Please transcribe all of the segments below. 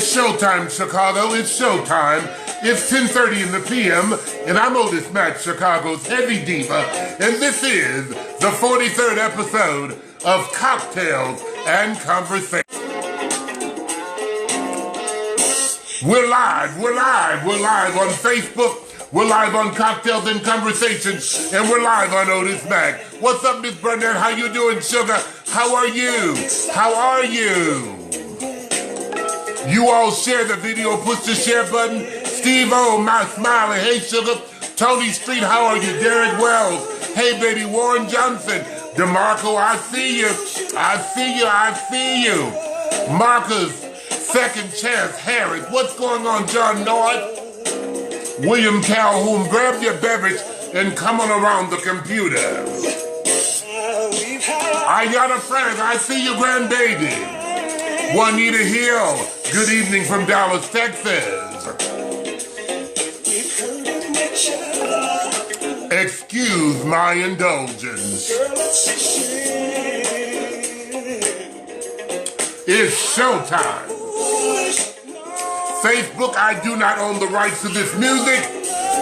It's showtime, Chicago. It's showtime. It's 10:30 in the p.m. and I'm Otis Matt, Chicago's heavy diva, and this is the 43rd episode of Cocktails and Conversation. We're live on Facebook. We're live on Cocktails and Conversations, and we're live on Otis Mac. What's up, Miss Burnett? How you doing, sugar? How are you? How are you? You all share the video, push the share button. Steve O, my smiling, hey sugar. Tony Street, how are you? Derek Wells, hey baby. Warren Johnson, DeMarco, I see you. I see you. Marcus, Second Chance Harris, what's going on, John North? William Calhoun, grab your beverage and come on around the computer. Ayana Frank, I see you, grandbaby. Juanita Hill, good evening from Dallas, Texas. Excuse my indulgence. It's showtime. Facebook, I do not own the rights to this music,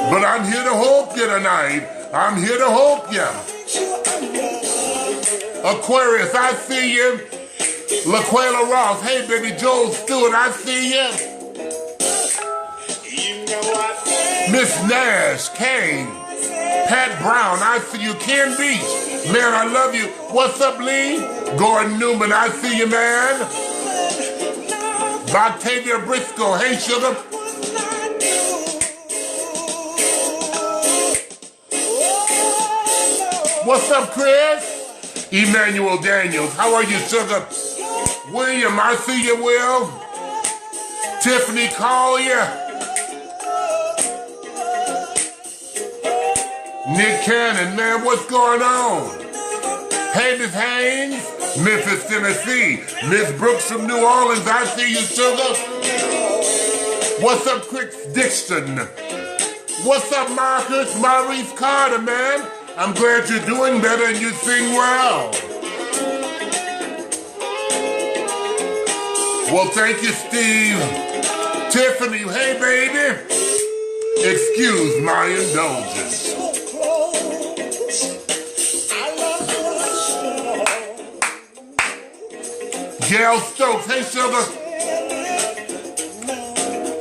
but I'm here to hope you tonight. I'm here to hope you. Aquarius, I see you. LaQuela Ross, hey baby. Joel Stewart, I see you. Miss Nash, Kane, Pat Brown, I see you. Ken Beach, man, I love you. What's up, Lee? Gordon Newman, I see you, man. Octavia Briscoe, hey sugar. What's up, Chris? Emmanuel Daniels, how are you, sugar? William, I see you, Will. Tiffany Collier. Nick Cannon, man, what's going on? Hey, Miss Haynes, Memphis, Tennessee. Miss Brooks from New Orleans, I see you, sugar. What's up, Chris Dixon? What's up, Marcus? Maurice Carter, man. I'm glad you're doing better and you sing well. Well, thank you, Steve. Tiffany, hey, baby. Excuse my indulgence. Gail Stokes, hey sugar.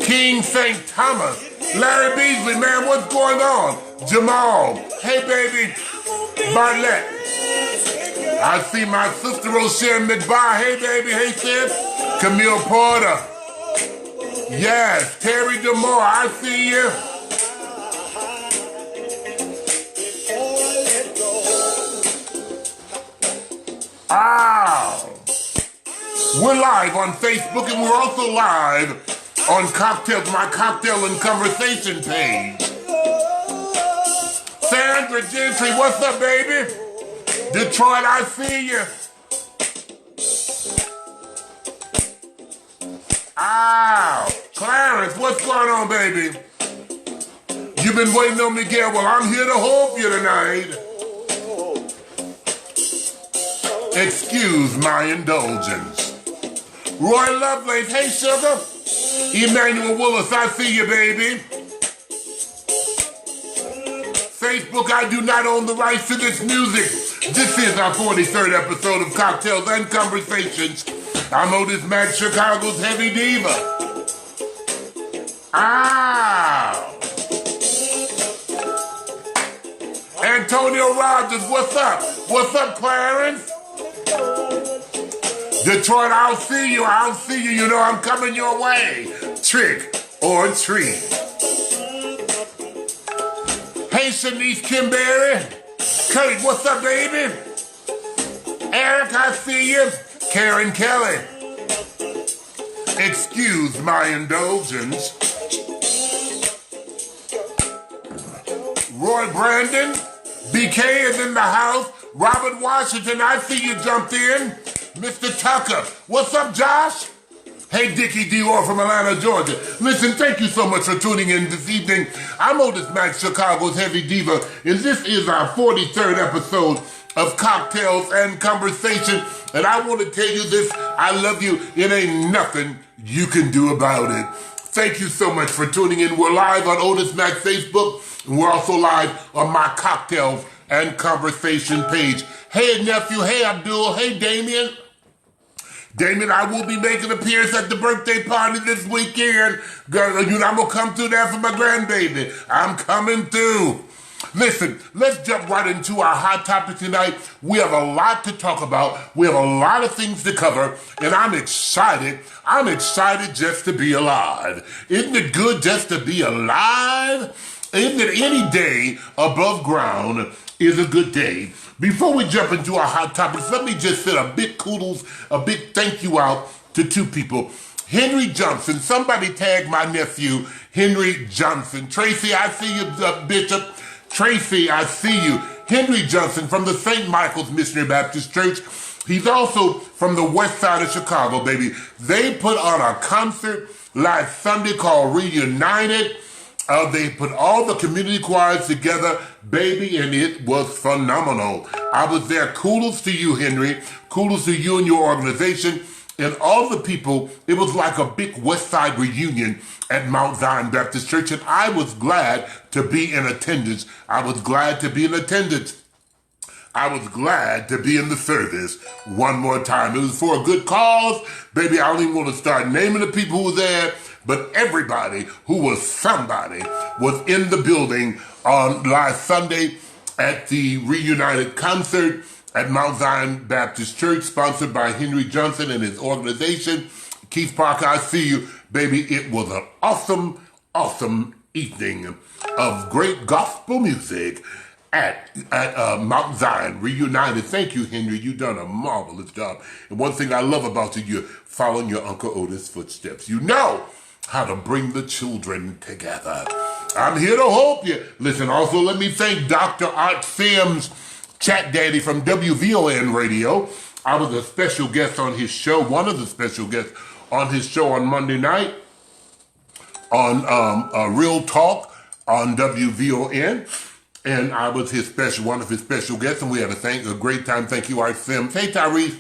King St. Thomas. Larry Beasley, man, what's going on? Jamal, hey baby. Bartlett. I see my sister Rochelle McBar, hey baby, hey sis. Camille Porter. Yes, Terry DeMore, I see you. Ow. We're live on Facebook and we're also live on Cocktails, my Cocktail and Conversation page. Sandra Gentry, what's up, baby? Detroit, I see you. Ow. Clarence, what's going on, baby? You've been waiting on Miguel. Well, I'm here to hope you tonight. Excuse my indulgence. Roy Lovelace, hey sugar. Emmanuel Willis, I see you, baby. Facebook, I do not own the rights to this music. This is our 43rd episode of Cocktails and Conversations. I'm Otis Mac, Chicago's heavy diva. Ow. Antonio Rogers, what's up? What's up, Clarence? Detroit, I'll see you, you know I'm coming your way. Trick or treat. Hey, Shanice Kimberry. Kate, what's up, baby? Eric, I see you. Karen Kelly. Excuse my indulgence. Roy Brandon. BK is in the house. Robert Washington, I see you jumped in. Mr. Tucker, what's up, Josh? Hey, Dickie Dior from Atlanta, Georgia. Listen, thank you so much for tuning in this evening. I'm Otis Mac, Chicago's heavy diva, and this is our 43rd episode of Cocktails and Conversation. And I want to tell you this I love you. It ain't nothing you can do about it. Thank you so much for tuning in. We're live on Otis Mac Facebook, and we're also live on my Cocktails and Conversation page. Hey, nephew. Hey, Abdul. Hey, Damien. Damien, I will be making an appearance at the birthday party this weekend. Girl, I'm going to come through there for my grandbaby. I'm coming through. Listen, let's jump right into our hot topic tonight. We have a lot to talk about. We have a lot of things to cover, and I'm excited. I'm excited just to be alive. Isn't it good just to be alive? Isn't it any day above ground is a good day? Before we jump into our hot topics, let me just send a big kudos, a big thank you out to two people. Henry Johnson, somebody tag my nephew, Henry Johnson. Tracy, I see you, Bishop. Tracy, I see you. Henry Johnson from the St. Michael's Missionary Baptist Church. He's also from the west side of Chicago, baby. They put on a concert last Sunday called Reunited. They put all the community choirs together, baby, and it was phenomenal. I was there. Kudos to you, Henry. Kudos to you and your organization. And all the people, it was like a big West Side reunion at Mount Zion Baptist Church, and I was glad to be in attendance. I was glad to be in attendance. I was glad to be in the service one more time. It was for a good cause. Baby, I don't even want to start naming the people who were there, but everybody who was somebody was in the building on last Sunday at the Reunited concert at Mount Zion Baptist Church, sponsored by Henry Johnson and his organization. Keith Parker, I see you, baby. It was an awesome, awesome evening of great gospel music at Mount Zion Reunited. Thank you, Henry. You've done a marvelous job. And one thing I love about you, you're following your Uncle Otis' footsteps. You know how to bring the children together. I'm here to help you. Listen, also let me thank Dr. Art Sims, Chat Daddy from WVON Radio. I was a special guest on his show, one of the special guests on his show on Monday night on Real Talk on WVON. And I was one of his special guests, and we had a great time. Thank you, Art Sims. Hey, Tyrese,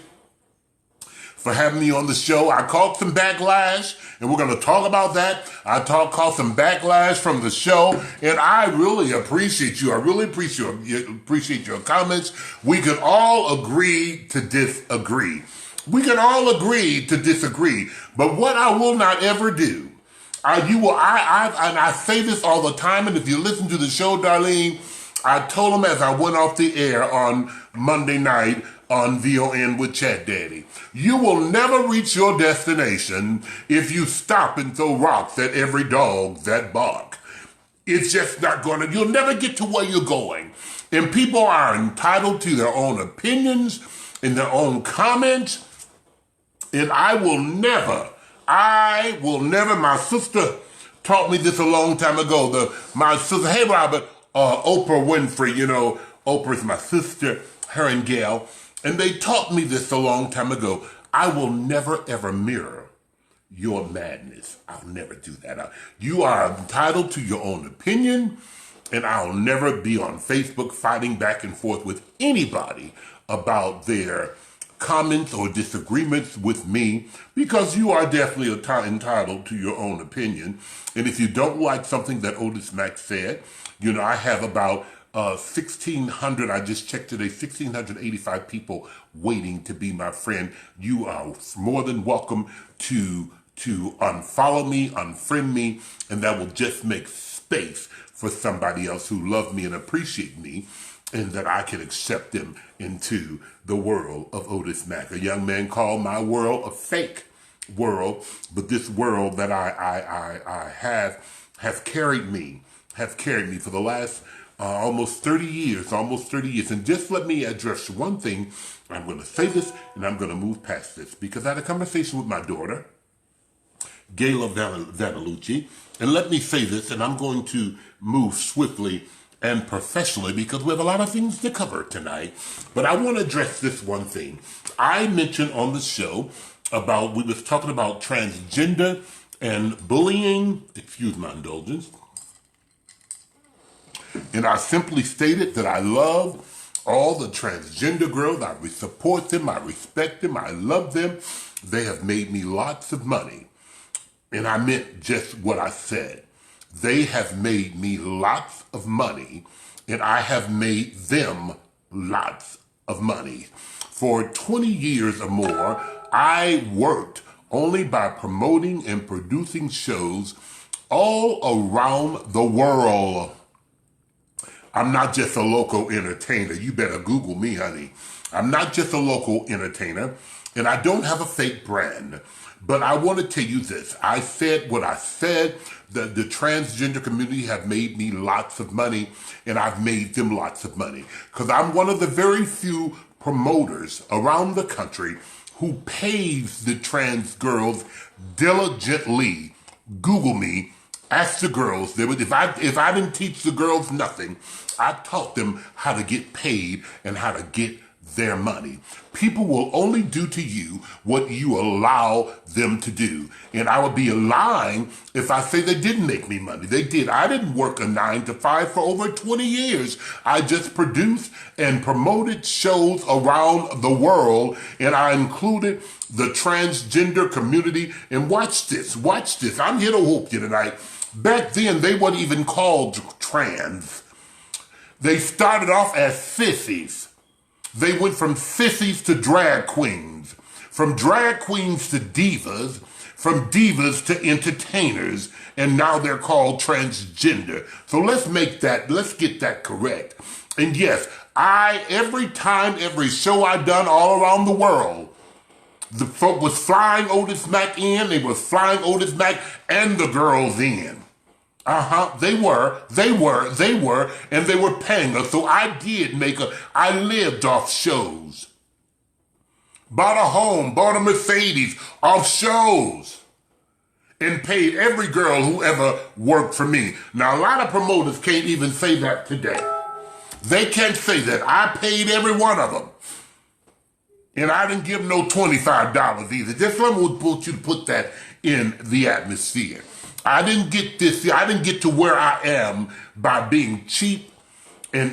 for having me on the show. I caught some backlash, and we're going to talk about that. I caught some backlash from the show, and I really appreciate you. I really appreciate your comments. We can all agree to disagree. We can all agree to disagree. But what I will not ever do, and I say this all the time, and if you listen to the show, Darlene, I told him as I went off the air on Monday night on VON with Chat Daddy, you will never reach your destination if you stop and throw rocks at every dog that bark. It's just not going to, you'll never get to where you're going. And people are entitled to their own opinions and their own comments. And I will never, my sister taught me this a long time ago. My sister, hey Robert, Oprah Winfrey, you know, Oprah's my sister, her and Gail, and they taught me this a long time ago. I will never ever mirror your madness. I'll never do that. You are entitled to your own opinion, and I'll never be on Facebook fighting back and forth with anybody about their comments or disagreements with me, because you are definitely entitled to your own opinion. And if you don't like something that Otis Mack said, you know, I have about 1,600, I just checked today, 1,685 people waiting to be my friend. You are more than welcome to unfollow me, unfriend me, and that will just make space for somebody else who loves me and appreciate me, and that I can accept them into the world of Otis Mack. A young man called my world a fake world, but this world that I have carried me for the last almost 30 years. And just let me address one thing. I'm going to say this, and I'm going to move past this, because I had a conversation with my daughter, Gayla Vanellucci, and let me say this, and I'm going to move swiftly and professionally, because we have a lot of things to cover tonight. But I want to address this one thing. I mentioned on the show we was talking about transgender and bullying, excuse my indulgence, and I simply stated that I love All the transgender girls, I support them, I respect them, I love them. They have made me lots of money. And I meant just what I said. They have made me lots of money, and I have made them lots of money. For 20 years or more, I worked only by promoting and producing shows all around the world. I'm not just a local entertainer. You better Google me, honey. I'm not just a local entertainer, and I don't have a fake brand. But I want to tell you this. I said what I said. The transgender community have made me lots of money, and I've made them lots of money. Because I'm one of the very few promoters around the country who pays the trans girls diligently. Google me. Ask the girls. If I didn't teach the girls nothing, I taught them how to get paid and how to get their money. People will only do to you what you allow them to do. And I would be lying if I say they didn't make me money. They did. I didn't work a 9 to 5 for over 20 years. I just produced and promoted shows around the world, and I included the transgender community. And watch this. I'm here to whoop you tonight. Back then, they weren't even called trans. They started off as sissies. They went from sissies to drag queens, from drag queens to divas, from divas to entertainers, and now they're called transgender. So let's get that correct. And yes, every show I done all around the world, the folk was flying Otis Mac in, they were flying Otis Mac and the girls in. They were, and they were paying us. So I lived off shows. Bought a home, bought a Mercedes off shows. And paid every girl who ever worked for me. Now, a lot of promoters can't even say that today. They can't say that. I paid every one of them. And I didn't give them no $25 either. Just let me want you to put that in the atmosphere. I didn't get to where I am by being cheap and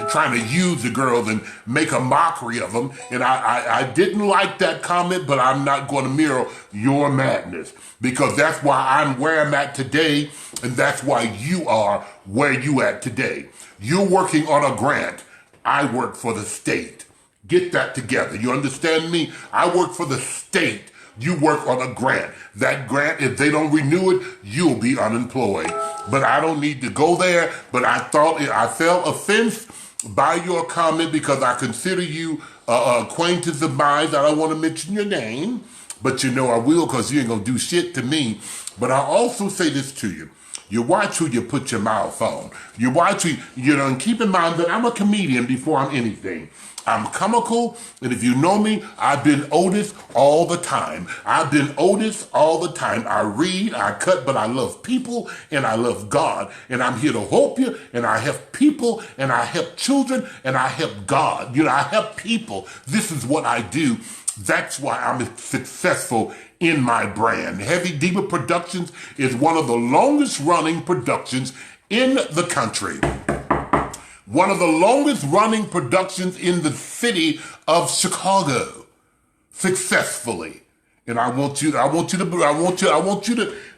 trying to use the girls and make a mockery of them. And I didn't like that comment, but I'm not going to mirror your madness, because that's why I'm where I'm at today, and that's why you are where you at today. You're working on a grant. I work for the state. Get that together. You understand me? I work for the state. You work on a grant. That grant, if they don't renew it, you'll be unemployed. But I don't need to go there. But I felt offense by your comment, because I consider you acquaintance of mine. I don't want to mention your name, but you know I will, because you ain't going to do shit to me. But I also say this to you. You watch who you put your mouth on. You watch who, and keep in mind that I'm a comedian before I'm anything. I'm comical, and if you know me, I've been Otis all the time. I read, I cut, but I love people, and I love God. And I'm here to help you, and I help people, and I help children, and I help God. I help people. This is what I do. That's why I'm successful in my brand. Heavy Diva Productions is one of the longest running productions in the country. One of the longest running productions in the city of Chicago, successfully. And I want you to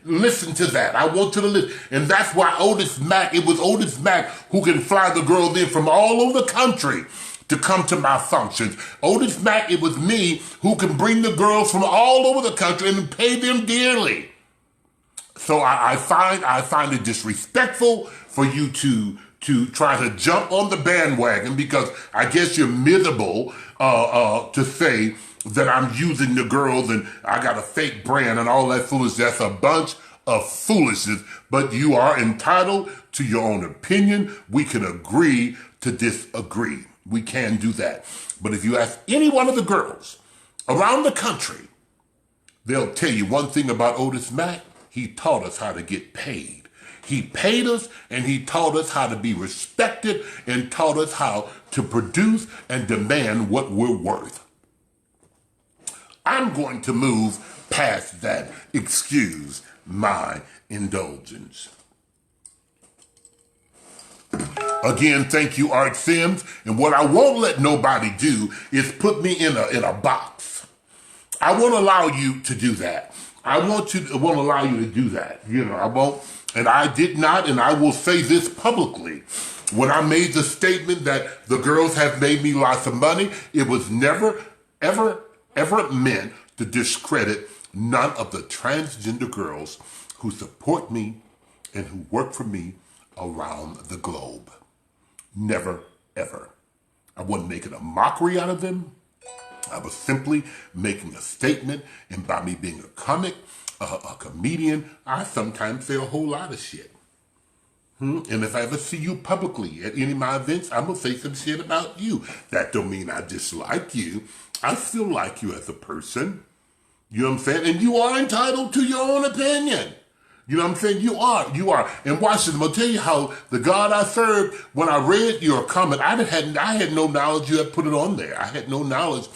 listen to that. I want you to listen. And that's why it was Otis Mac who can fly the girls in from all over the country to come to my functions. Otis Mac, it was me who can bring the girls from all over the country and pay them dearly. So I find it disrespectful for you to try to jump on the bandwagon, because I guess you're miserable to say that I'm using the girls and I got a fake brand and all that foolishness. That's a bunch of foolishness, but you are entitled to your own opinion. We can agree to disagree. We can do that. But if you ask any one of the girls around the country, they'll tell you one thing about Otis Mac. He taught us how to get paid. He paid us, and he taught us how to be respected, and taught us how to produce and demand what we're worth. I'm going to move past that. Excuse my indulgence. Again, thank you, Art Sims. And what I won't let nobody do is put me in a box. I won't allow you to do that. I won't allow you to do that. I won't. And I did not, and I will say this publicly. When I made the statement that the girls have made me lots of money, it was never, ever, ever meant to discredit none of the transgender girls who support me and who work for me around the globe. Never, ever. I wasn't making a mockery out of them. I was simply making a statement, and by me being a comic, a comedian, I sometimes say a whole lot of shit. And if I ever see you publicly at any of my events, I'm going to say some shit about you. That don't mean I dislike you. I still like you as a person. You know what I'm saying? And you are entitled to your own opinion. You know what I'm saying? You are. And watch this. I'm going to tell you how the God I serve, when I read your comment, I had no knowledge you had put it on there. I had no knowledge.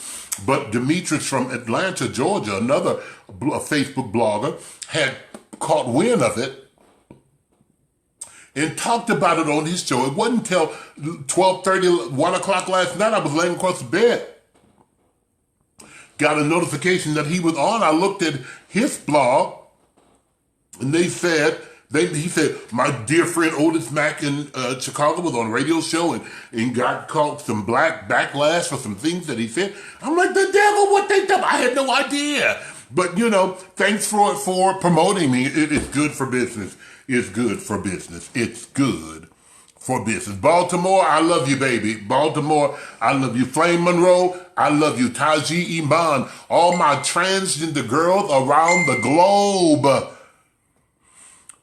But Demetrius from Atlanta, Georgia, another Facebook blogger, had caught wind of it and talked about it on his show. It wasn't until 12:30, 1 o'clock last night, I was laying across the bed. Got a notification that he was on. I looked at his blog, and he said, my dear friend Otis Mack in Chicago was on a radio show and got caught some black backlash for some things that he said. I'm like, the devil, what they done? I had no idea. But, thanks for promoting me. It is good for business. It's good for business. It's good for business. Baltimore, I love you, baby. Baltimore, I love you. Flame Monroe, I love you. Taji Iman, all my transgender girls around the globe.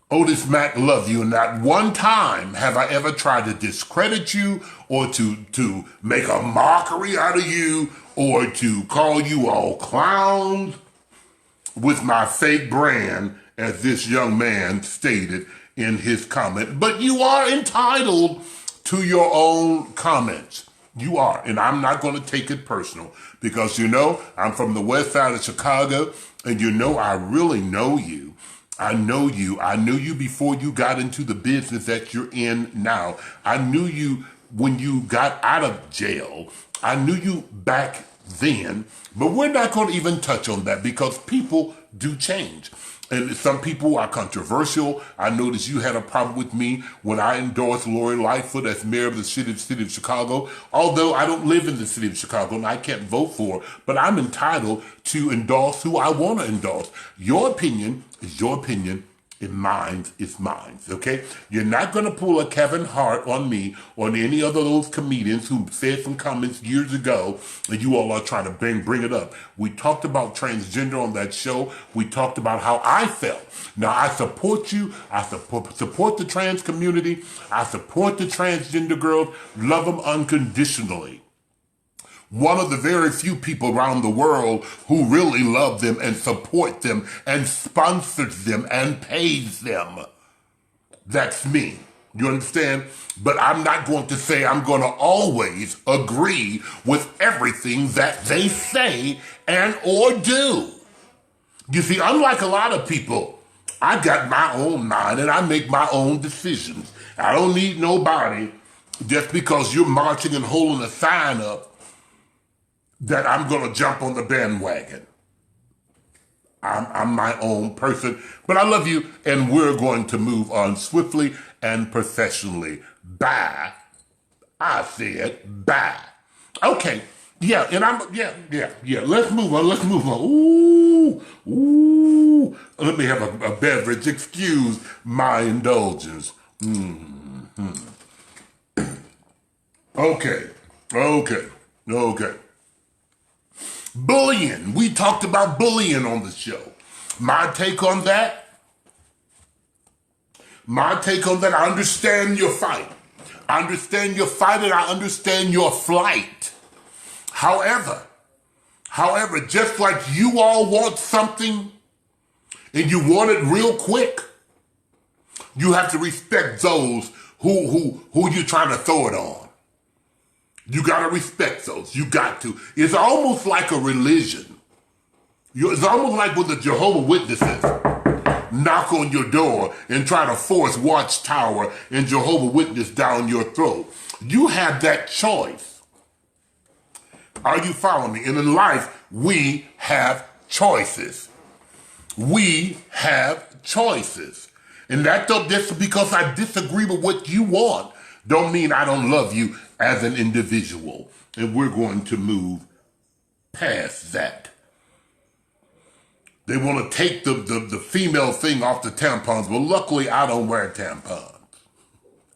Otis Mack, love you. Not one time have I ever tried to discredit you or to make a mockery out of you or to call you all clowns with my fake brand, as this young man stated in his comment. But you are entitled to your own comments. You are. And I'm not going to take it personal because, I'm from the west side of Chicago and I really know you. I know you. I knew you before you got into the business that you're in now. I knew you when you got out of jail. I knew you back then, but we're not going to even touch on that because people do change. And some people are controversial. I noticed you had a problem with me when I endorsed Lori Lightfoot as mayor of the city of Chicago. Although I don't live in the city of Chicago and I can't vote for her, but I'm entitled to endorse who I want to endorse. Your opinion is your opinion. And mine is mine, okay? You're not going to pull a Kevin Hart on me or on any other of those comedians who said some comments years ago and you all are trying to bring it up. We talked about transgender on that show. We talked about how I felt. Now, I support you. I support the trans community. I support the transgender girls. Love them unconditionally. One of the very few people around the world who really love them and support them and sponsors them and pays them. That's me. You understand? But I'm not going to say I'm going to always agree with everything that they say and or do. You see, unlike a lot of people, I got my own mind and I make my own decisions. I don't need nobody just because you're marching and holding a sign up that I'm going to jump on the bandwagon. I'm my own person, but I love you, and we're going to move on swiftly and professionally. Bye. I said bye. Okay. Yeah, and yeah. Let's move on. Ooh. Let me have a beverage. Excuse my indulgence. Okay. Bullying. We talked about bullying on the show. My take on that, I understand your fight. I understand your fight and I understand your flight. However, just like you all want something and you want it real quick, you have to respect those who you're trying to throw it on. You got to respect those. You got to. It's almost like a religion. It's almost like with the Jehovah's Witnesses. knock on your door and try to force Watchtower and Jehovah Witness down your throat. You have that choice. Are you following me? And in life, we have choices. We have choices. And that don't, just because I disagree with what you want, don't mean I don't love you as an individual. And we're going to move past that. They want to take the female thing off the tampons. Well, luckily, I don't wear tampons.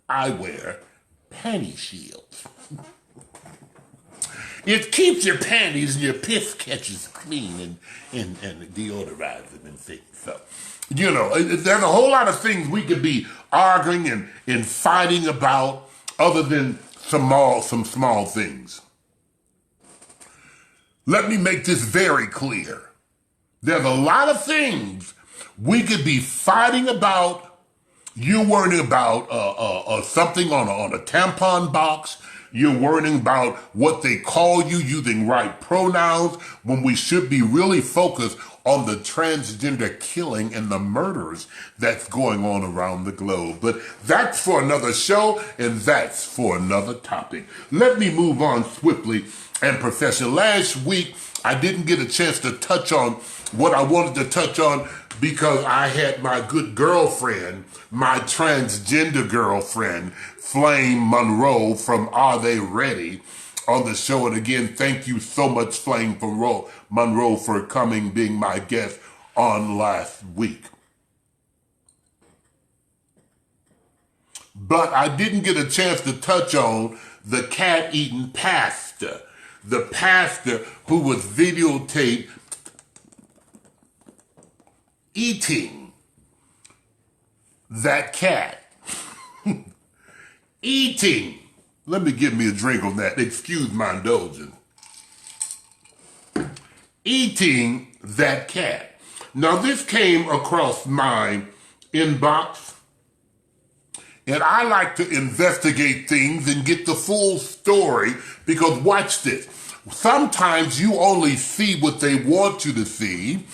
I wear panty shields. It keeps your panties and your piss catches clean and deodorize them and things. So, you know, there's a whole lot of things we could be arguing and fighting about other than some small things. Let me make this very clear. There's a lot of things we could be fighting about. You're worrying about something on a tampon box. You're worrying about what they call you using right pronouns when we should be really focused on the transgender killing and the murders that's going on around the globe. But that's for another show, and that's for another topic. Let me move on swiftly. And Professor, last week I didn't get a chance to touch on what I wanted to touch on because I had my good girlfriend, my transgender girlfriend, Flame Monroe from Are They Ready on the show. And again, thank you so much, Flame Monroe, for coming, being my guest on last week. But I didn't get a chance to touch on the cat-eating pastor, the pastor who was videotaped eating that cat. Eating. Let me give me a drink on that. Excuse my indulgence. Eating that cat. Now, this came across my inbox, and I like to investigate things and get the full story because watch this. Sometimes you only see what they want you to see.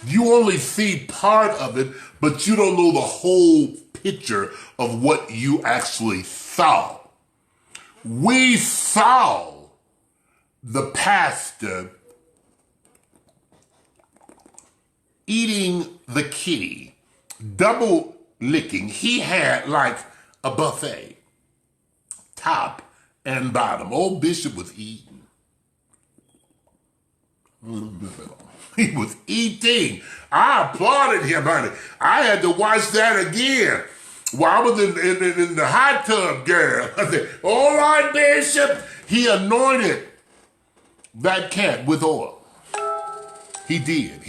You only see part of it, but you don't know the whole picture of what you actually saw. We saw the pastor eating the kitty, double licking. He had like a buffet, top and bottom. Old Bishop was eating. He was eating. I applauded him, honey. I had to watch that again. While I was in the hot tub, girl. I said, all right, Bishop. He anointed that cat with oil. He did.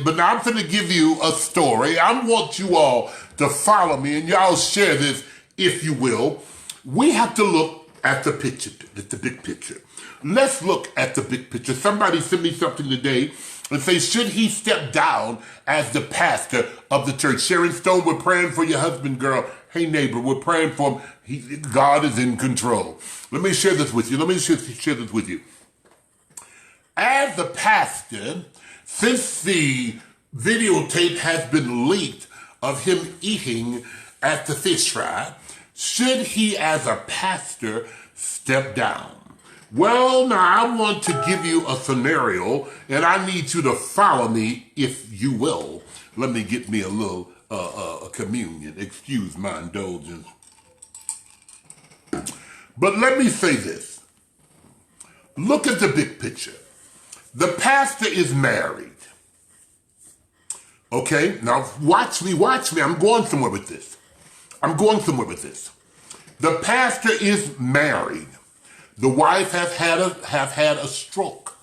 But now I'm going to give you a story. I want you all to follow me, and y'all share this, if you will. We have to look at the picture, the big picture. Let's look at the big picture. Somebody sent me something today and say, should he step down as the pastor of the church? Sharon Stone, we're praying for your husband, girl. Hey, neighbor, we're praying for him. God is in control. Let me share this with you. As the pastor, since the videotape has been leaked of him eating at the fish fry, should he as a pastor step down? Well, now I want to give you a scenario, and I need you to follow me, if you will. Let me get me a little communion. Excuse my indulgence. But let me say this. Look at the big picture. The pastor is married. Okay, now watch me. I'm going somewhere with this. The pastor is married. The wife have had a stroke.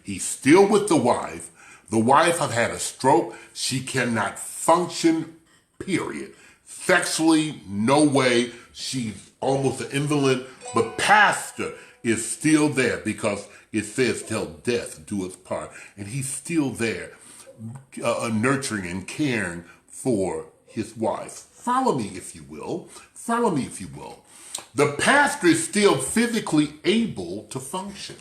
He's still with the wife. The wife have had a stroke. She cannot function, period. Sexually, no way. She's almost an invalid. But pastor is still there because it says till death do us part. And he's still there nurturing and caring for his wife. Follow me, if you will. The pastor is still physically able to function.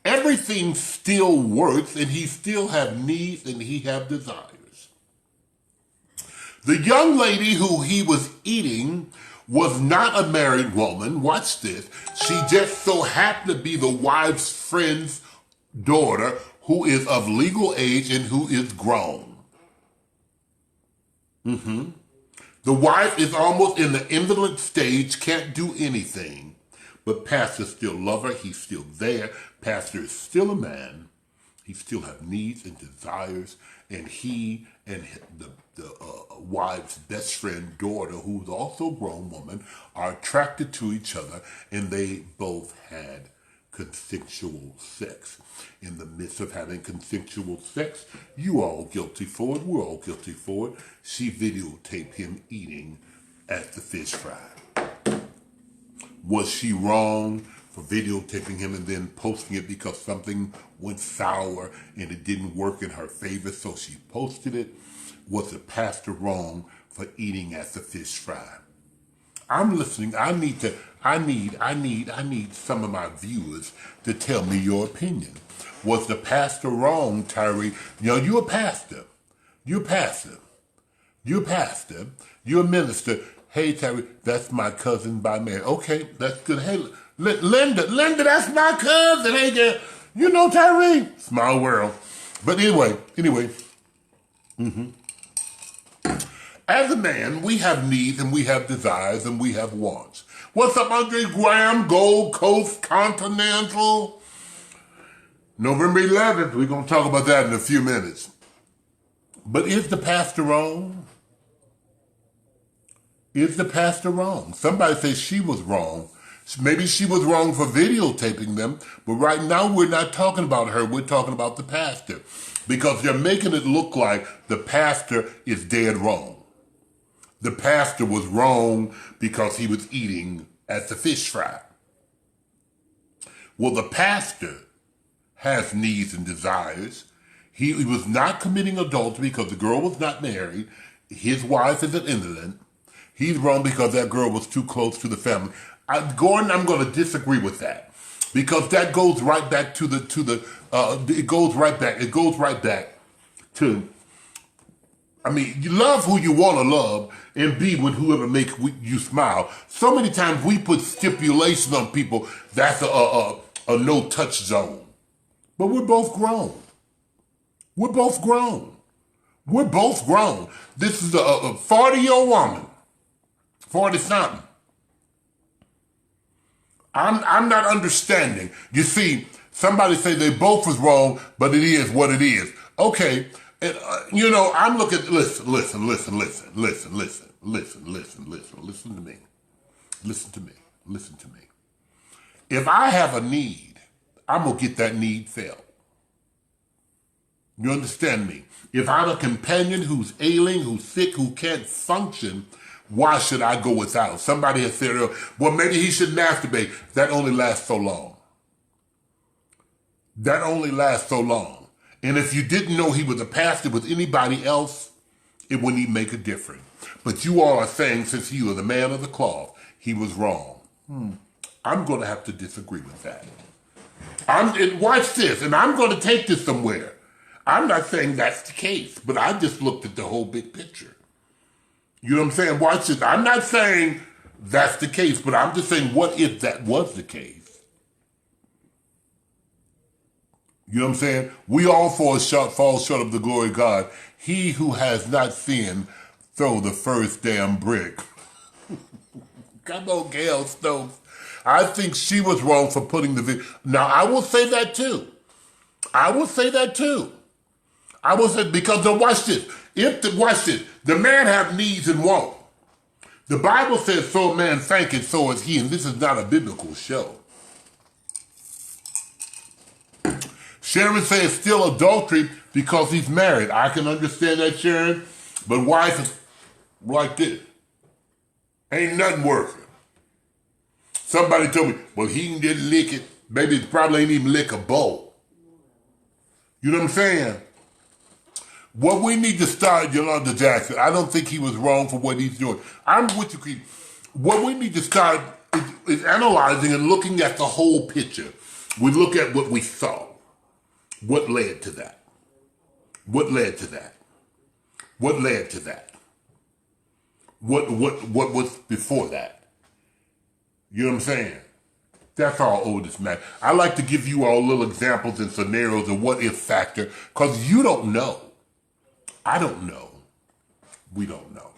everything still works, and he still have needs and he have desires. The young lady who he was eating was not a married woman. Watch this. She just so happened to be the wife's friend's daughter, who is of legal age and who is grown. The wife is almost in the invalid stage, can't do anything. But Pastor still love her. He's still there. Pastor is still a man. He still have needs and desires. And he and the wife's best friend, daughter, who's also a grown woman, are attracted to each other. And they both had consensual sex. In the midst of having consensual sex, you all guilty for it. We're all guilty for it. She videotaped him eating at the fish fry. Was she wrong for videotaping him and then posting it because something went sour and it didn't work in her favor, so she posted it? Was the pastor wrong for eating at the fish fry? I'm listening. I need some of my viewers to tell me your opinion. Was the pastor wrong, Tyree? You know, you're a pastor. You're a pastor. You're a pastor. You're a minister. Hey, Tyree, that's my cousin by marriage. Okay, that's good. Hey, Linda, that's my cousin. Hey, girl. You know Tyree? Small world. But anyway. As a man, we have needs and we have desires and we have wants. What's up, Andre Graham, Gold Coast Continental? November 11th, we're going to talk about that in a few minutes. But is the pastor wrong? Is the pastor wrong? Somebody says she was wrong. Maybe she was wrong for videotaping them, but right now we're not talking about her, we're talking about the pastor. Because they're making it look like the pastor is dead wrong. The pastor was wrong because he was eating at the fish fry. Well, the pastor has needs and desires. He was not committing adultery because the girl was not married. His wife is an invalid. He's wrong because that girl was too close to the family. Gordon, I'm going to disagree with that because that goes right back to it goes right back to, I mean, you love who you want to love and be with whoever makes you smile. So many times we put stipulations on people that's a no-touch zone. But we're both grown. We're both grown. We're both grown. This is a 40-year-old woman, 40-something. I'm not understanding. You see, somebody say they both was wrong, but it is what it is. Okay, and, you know, I'm looking, listen to me. Listen to me. If I have a need, I'm going to get that need filled. You understand me? If I'm a companion who's ailing, who's sick, who can't function, why should I go without? Somebody has said, well, maybe he should masturbate. That only lasts so long. That only lasts so long. And if you didn't know he was a pastor with anybody else, it wouldn't even make a difference. But you all are saying since he was a man of the cloth, he was wrong. I'm going to have to disagree with that. Watch this, and I'm going to take this somewhere. I'm not saying that's the case, but I just looked at the whole big picture. You know what I'm saying? Watch this. I'm not saying that's the case, but I'm just saying, what if that was the case? You know what I'm saying? We all fall short of the glory of God. He who has not sinned, throw the first damn brick. Come on, Gail Stokes. I think she was wrong for putting the video. Now, I will say that too. I will say, because watch this. Watch this. The man have needs and wants. The Bible says, so a man thinketh, so is he. And this is not a biblical show. Sharon says still adultery because he's married. I can understand that, Sharon. But wife is like this. Ain't nothing working. Somebody told me, well, he didn't lick it. Maybe it probably ain't even lick a bowl. You know what I'm saying? What we need to start, Yolanda Jackson, I don't think he was wrong for what he's doing. I'm with you, Keith. What we need to start is analyzing and looking at the whole picture. We look at what we saw. What led to that? What led to that? What led to that? What was before that? You know what I'm saying? That's all Otis Mac. I like to give you all little examples and scenarios of what if factor, because you don't know. I don't know. We don't know.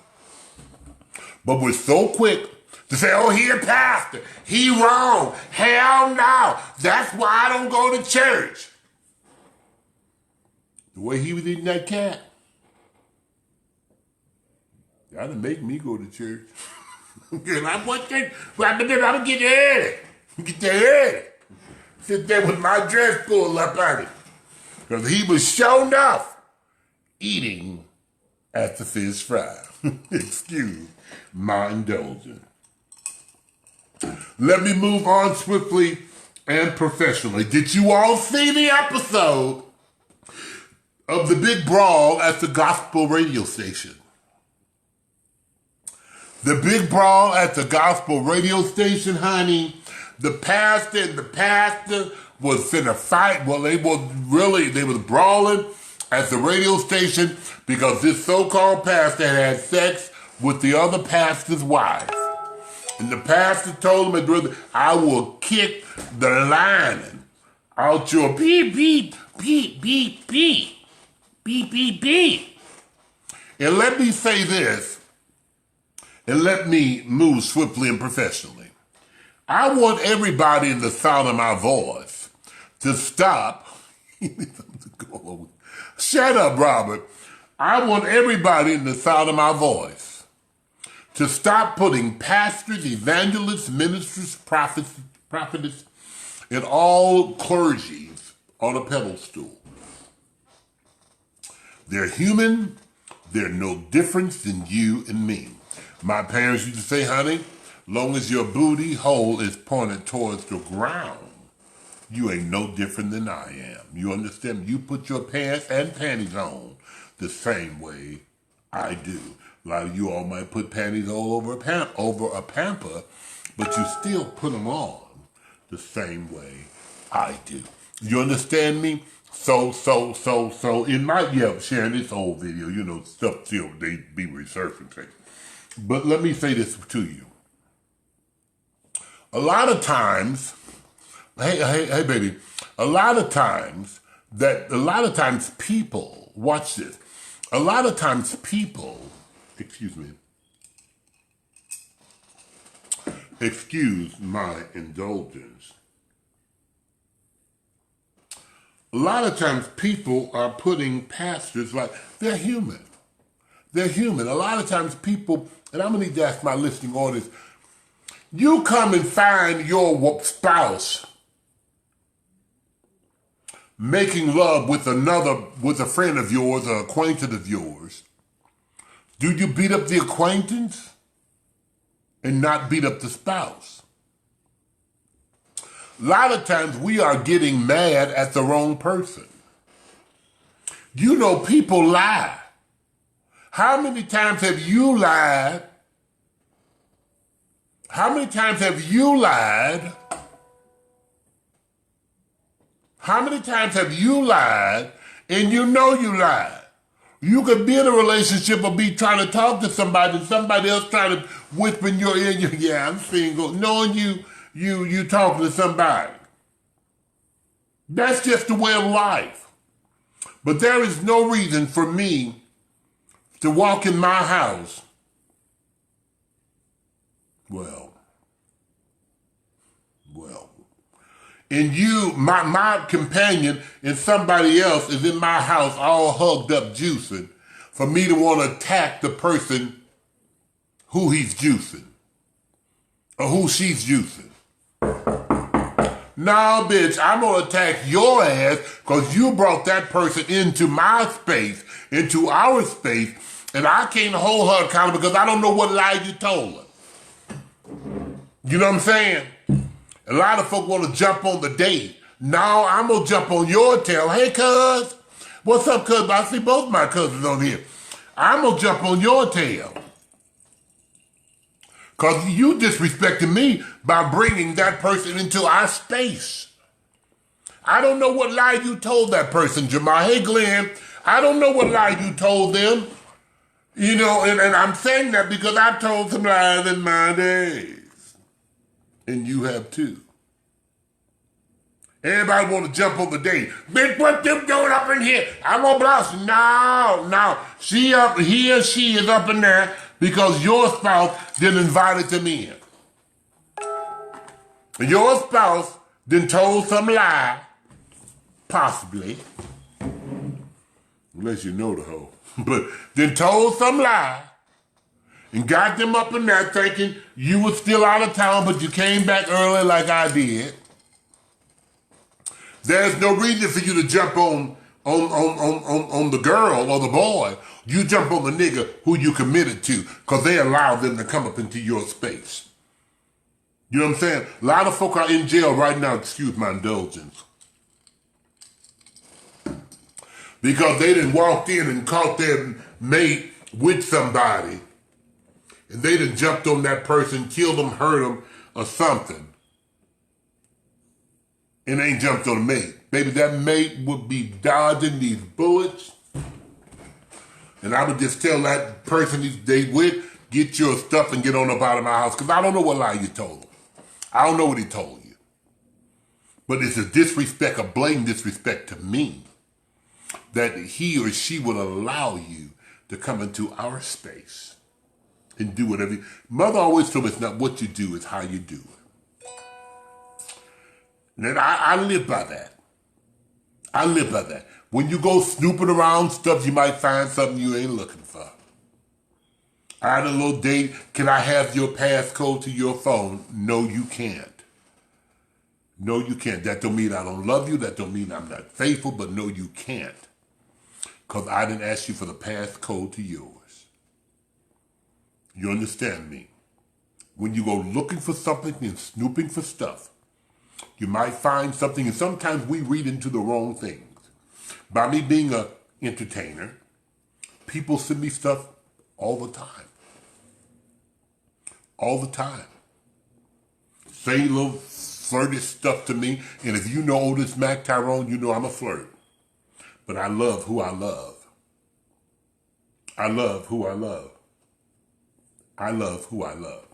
But we're so quick to say, oh, he a pastor. He wrong. Hell no. That's why I don't go to church. The way he was eating that cat, that'll make me go to church. And I want that. I'm gonna get early. Get there early. Sit there with my dress pulled up on it. Because he was sure enough eating at the fish fry. Excuse my indulgence. Let me move on swiftly and professionally. Did you all see the episode of the big brawl at the gospel radio station? The big brawl at the gospel radio station, honey. The pastor and the pastor was finna fight. Well, they was brawling at the radio station because this so-called pastor had sex with the other pastor's wife. And the pastor told him, brother, I will kick the lining out your beep, beep, beep, beep, beep, beep, beep, beep. And let me say this, and let me move swiftly and professionally. I want everybody in the sound of my voice to stop. Shut up, Robert. I want everybody in the sound of my voice to stop putting pastors, evangelists, ministers, prophets, prophetess, and all clergies on a pedestal. They're human. They're no different than you and me. My parents used to say, honey, long as your booty hole is pointed towards the ground, you ain't no different than I am. You understand? You put your pants and panties on the same way I do. A lot of you all might put panties all over a pamper, but you still put them on the same way I do. You understand me? So in my, sharing this old video, you know, stuff still, they be resurfacing. But let me say this to you. A lot of times, hey baby, a lot of times people, watch this, a lot of times people, excuse my indulgence. A lot of times people are putting pastors like, they're human. They're human. A lot of times people, and I'm going to need to ask my listening audience, you come and find your spouse making love with a friend of yours or acquaintance of yours. Do you beat up the acquaintance and not beat up the spouse? A lot of times we are getting mad at the wrong person. You know, people lie. How many times have you lied? How many times have you lied? How many times have you lied and you know you lied? You could be in a relationship or be trying to talk to somebody and somebody else trying to whisper in your ear, yeah, I'm single, knowing you talking to somebody. That's just the way of life. But there is no reason for me to walk in my house. Well. And you, my companion and somebody else is in my house all hugged up juicing for me to want to attack the person who he's juicing or who she's juicing. Nah, bitch, I'm going to attack your ass because you brought that person into my space, into our space, and I can't hold her accountable because I don't know what lie you told her. You know what I'm saying? A lot of folk want to jump on the date. No, I'm going to jump on your tail. Hey, cuz. What's up, cuz? I see both my cousins on here. I'm going to jump on your tail. Because you disrespected me by bringing that person into our space. I don't know what lie you told that person, Jamal. Hey, Glenn, I don't know what lie you told them. You know, and I'm saying that because I've told some lies in my days. And you have too. Everybody want to jump on the date. Bitch, what them doing up in here? I'm gonna block you. No. He or she is up in there because your spouse didn't invite them in. Your spouse then told some lie, possibly, unless you know the hoe, but then told some lie and got them up in there thinking you were still out of town, but you came back early like I did. There's no reason for you to jump on the girl or the boy. You jump on the nigga who you committed to because they allowed them to come up into your space. You know what I'm saying? A lot of folk are in jail right now, excuse my indulgence, because they done walked in and caught their mate with somebody and they done jumped on that person, killed them, hurt them, or something. And ain't jumped on a mate. Baby, that mate would be dodging these bullets. And I would just tell that person they with, get your stuff and get on up out of my house. Because I don't know what lie you told him. I don't know what he told you. But it's a disrespect, a blatant disrespect to me, that he or she would allow you to come into our space and do whatever. Mother always told me it's not what you do, it's how you do it. And I live by that. I live by that. When you go snooping around stuff, you might find something you ain't looking for. I had a little date. Can I have your passcode to your phone? No, you can't. No, you can't. That don't mean I don't love you. That don't mean I'm not faithful, but no, you can't. Because I didn't ask you for the passcode to yours. You understand me? When you go looking for something and snooping for stuff, you might find something, and sometimes we read into the wrong things. By me being an entertainer, people send me stuff all the time. All the time. Say little flirty stuff to me, and if you know Otis Mac Tyrone, you know I'm a flirt. But I love who I love. I love who I love. I love who I love.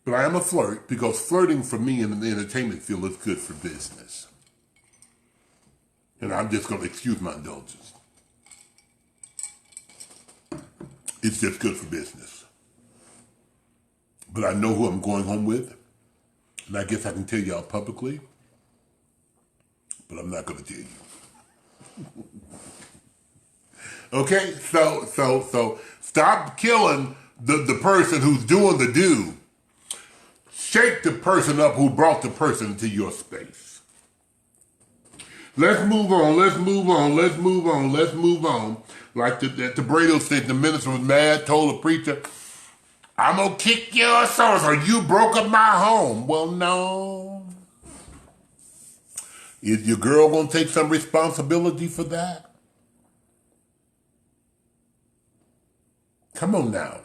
But I am a flirt because flirting for me in the entertainment field is good for business. And I'm just going to excuse my indulgence. It's just good for business. But I know who I'm going home with. And I guess I can tell y'all publicly. But I'm not going to tell you. Okay? So stop killing the person who's doing the do. Shake the person up who brought the person into your space. Let's move on. Like the Brado said, the minister was mad, told the preacher, I'm going to kick your ass or you broke up my home. Well, no. Is your girl going to take some responsibility for that? Come on now.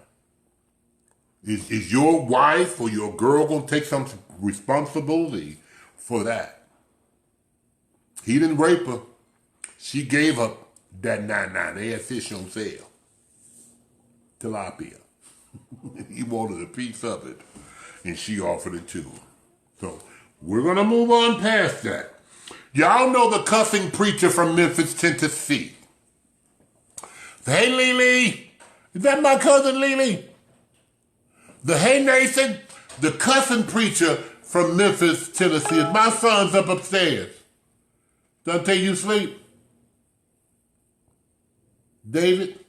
Is your wife or your girl going to take some responsibility for that? He didn't rape her. She gave up that 99. They had fish on sale. Tilapia. He wanted a piece of it, and she offered it to him. So we're going to move on past that. Y'all know the cussing preacher from Memphis, Tennessee. Hey, Lily. Is that my cousin, Lily? The Hey Nathan, the cussing preacher from Memphis, Tennessee. My son's up upstairs. Dante, you sleep? David?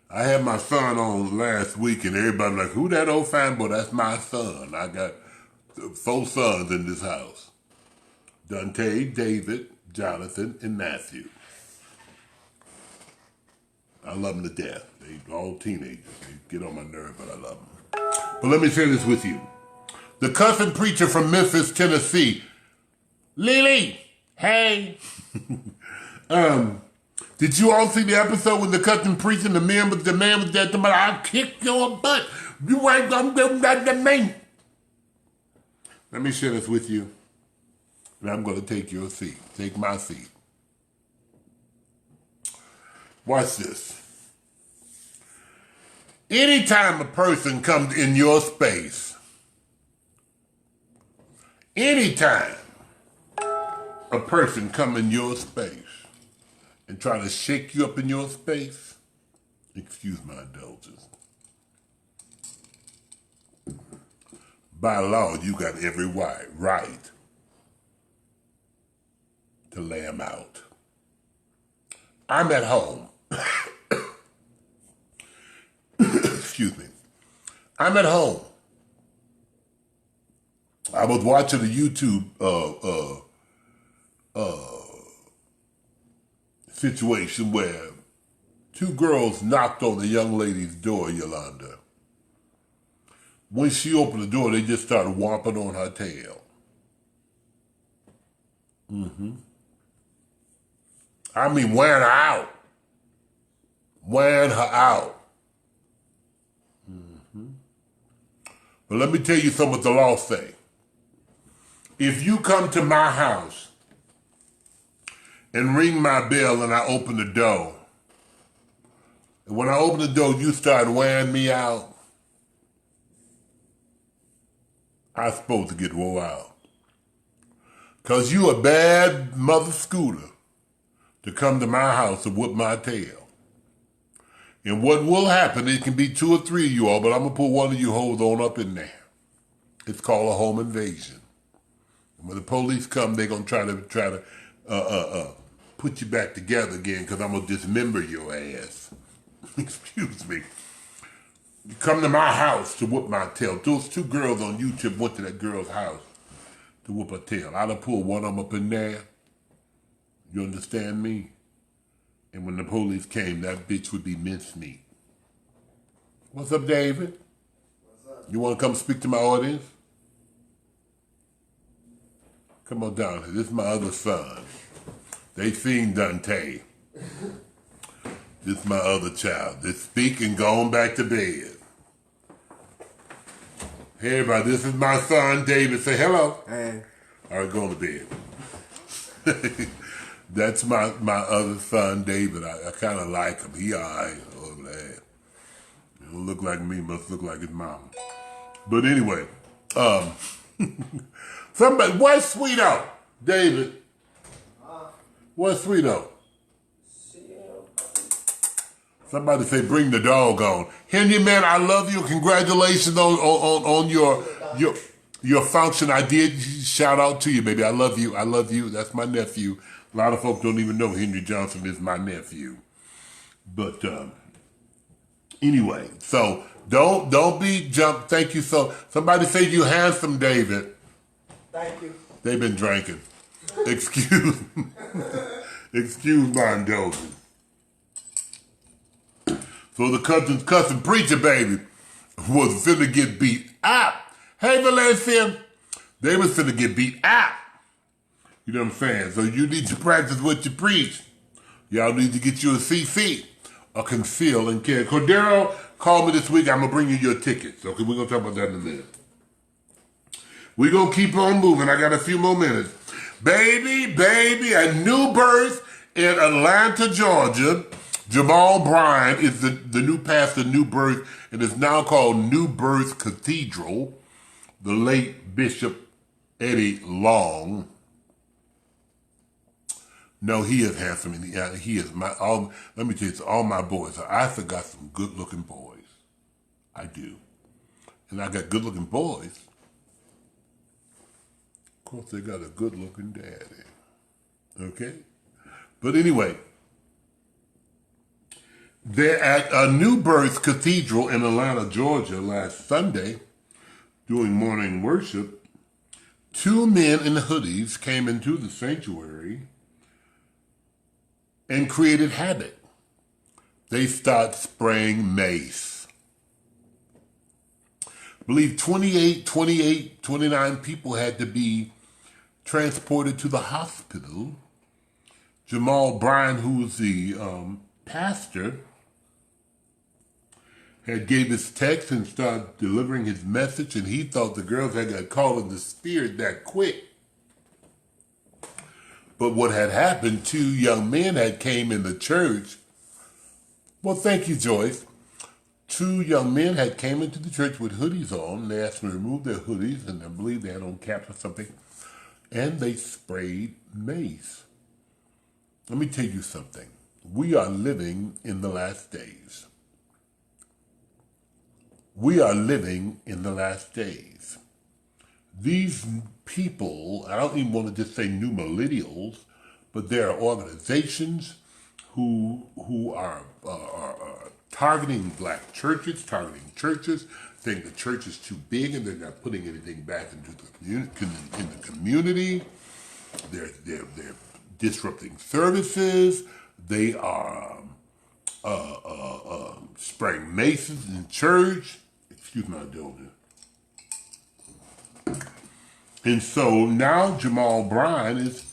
I had my son on last week and everybody like, who that old fine boy? That's my son. I got 4 sons in this house. Dante, David, Jonathan, and Matthew. I love them to death. They all teenagers. They get on my nerve, but I love them. But let me share this with you. The cussing preacher from Memphis, Tennessee. Lily, hey. Did you all see the episode with the cussing preacher and the man was there? I'll kick your butt. You ain't gonna do nothing to me. Let me share this with you. And I'm going to take your seat. Take my seat. Watch this. Anytime a person comes in your space, anytime a person come in your space and try to shake you up in your space, excuse my indulgence, by law, you got every right to lay them out. I'm at home. Excuse me. I'm at home. I was watching a YouTube situation where two girls knocked on the young lady's door, Yolanda. When she opened the door, they just started whomping on her tail. I mean, wearing her out. Wearing her out. But let me tell you something what the law say. If you come to my house and ring my bell and I open the door, and when I open the door, you start wearing me out, I'm supposed to get wore out. Because you a bad mother scooter to come to my house and whip my tail. And what will happen, it can be 2 or 3 of you all, but I'm going to put one of you hoes on up in there. It's called a home invasion. And when the police come, they're going to try to put you back together again because I'm going to dismember your ass. Excuse me. You come to my house to whoop my tail. Those 2 girls on YouTube went to that girl's house to whoop her tail. I'd have pulled one of them up in there. You understand me? And when the police came, that bitch would be mincemeat. What's up, David? What's up? You want to come speak to my audience? Come on down here. This is my other son. They seen Dante. This is my other child. They're speaking, going back to bed. Hey, everybody, this is my son, David. Say hello. Hey. All right, go to bed. That's my other son, David. I kind of like him. He all right over there. He don't look like me, must look like his mama. But anyway, somebody, what's Sweeto? David, what's Sweeto? Somebody say, bring the dog on. Henry, man, I love you. Congratulations on your function. I did shout out to you, baby. I love you. I love you. That's my nephew. A lot of folks don't even know Henry Johnson is my nephew. But anyway, so don't be jumped. Thank you. So somebody say you handsome, David. Thank you. They've been drinking. Excuse my indulgence. So the cousin preacher, baby, was finna get beat up. Hey, Valencia, they was finna get beat up. You know what I'm saying? So you need to practice what you preach. Y'all need to get you a CC, a conceal and carry. Cordero called me this week. I'm going to bring you your tickets. Okay, we're going to talk about that in a minute. We're going to keep on moving. I got a few more minutes. Baby, a new birth in Atlanta, Georgia. Jamal Bryant is the new pastor, New Birth, and it's now called New Birth Cathedral. The late Bishop Eddie Long. No, he is handsome. He is let me tell you, all my boys. I got some good-looking boys. I do. And I got good-looking boys. Of course, they got a good-looking daddy. Okay? But anyway, they're at a New Birth Cathedral in Atlanta, Georgia last Sunday doing morning worship. 2 men in hoodies came into the sanctuary and created havoc. They start spraying mace. I believe 29 people had to be transported to the hospital. Jamal Bryant, who was the pastor, had gave his text and started delivering his message, and he thought the girls had got caught in the spirit that quick. But what had happened, two young men had came in the church. Well, thank you, Joyce. Two young men had came into the church with hoodies on. They asked them to remove their hoodies, and I believe they had on caps or something. And they sprayed mace. Let me tell you something. We are living in the last days. We are living in the last days. These people, I don't even want to just say new millennials, but there are organizations who are targeting black churches, saying the church is too big and they're not putting anything back into the community. They're disrupting services. They are spraying maces in church. Excuse my indulgence. And so now Jamal Bryan is